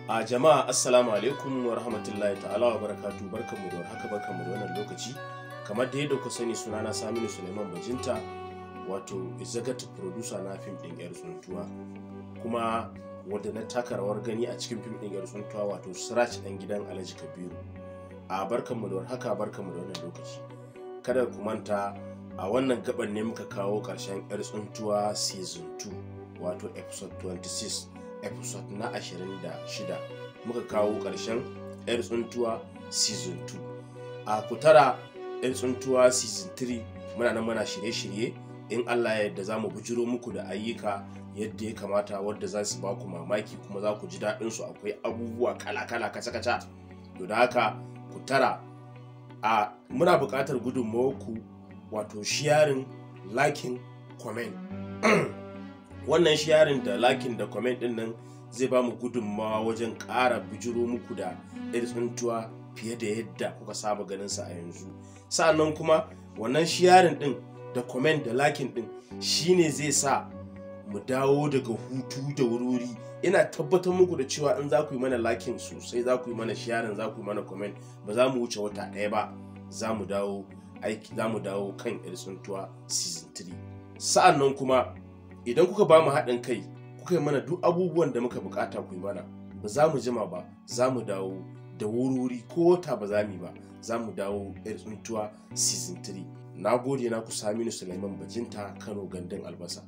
A jama'a assalamu alaikum wa rahmatullahi ta'ala wa barakatu. Barkanmu da warhaka, barkanmu da wannan lokaci. Kamar da yadda ku sani, sunana Saminu Suleiman Bajinta, wato executive producer na fim din yar tsuntuwa, kuma wanda na taka rawar gani a cikin fim din yar tsuntuwa, wato Suraj dan gidan Alhaji Kabiru. A barkanmu da warhaka, barkanmu da wannan lokaci. Kada ku manta, a wannan gaban ne muka kawo karshen yar tsuntuwa season 2, wato episode 26, episode na 26 muka kawo ƙarshen yar tsuntuwa season 2. A kutara yar tsuntuwa season 3 muna nan muna shirye-shirye, in Allah ya yarda za mu bujiro muku da ayyuka yadda ya kamata, wadda za su ba ku mamaki kuma za ku ji daɗin su. Akwai abubuwa kala-kala kaca-kaca. To da haka kutara, muna buƙatar gudunmawarku, wato sharing, liking, comment. Wannan sharing da liking da comment din nan zai ba mu gudunmawa wajen ƙara bijiro muku da yar tsuntuwa fiye da yadda kuka saba ganin sa a yanzu. Sa'annan kuma wannan sharing din da comment da liking din shine zai sa mu dawo daga hutu da wuri. Ina tabbatar muku da cewa in za ku yi mana liking sosai, za ku yi mana sharing, za ku yi mana comment, ba za mu wuce wata ɗaya ba za mu dawo aiki, za mu dawo kan yar tsuntuwa season 3. Sa'annan kuma idan kuka ba mu haɗin kai, kuka yi mana duk abubuwan da muka bukata ku yi mana, ba za mu jima ba za mu dawo da wuri, ko wata ba za mu yi ba, za mu dawo yar tsuntuwa season 3. Na gode, na ku Saminu Suleiman Bajinta, Kano, gandun albasa.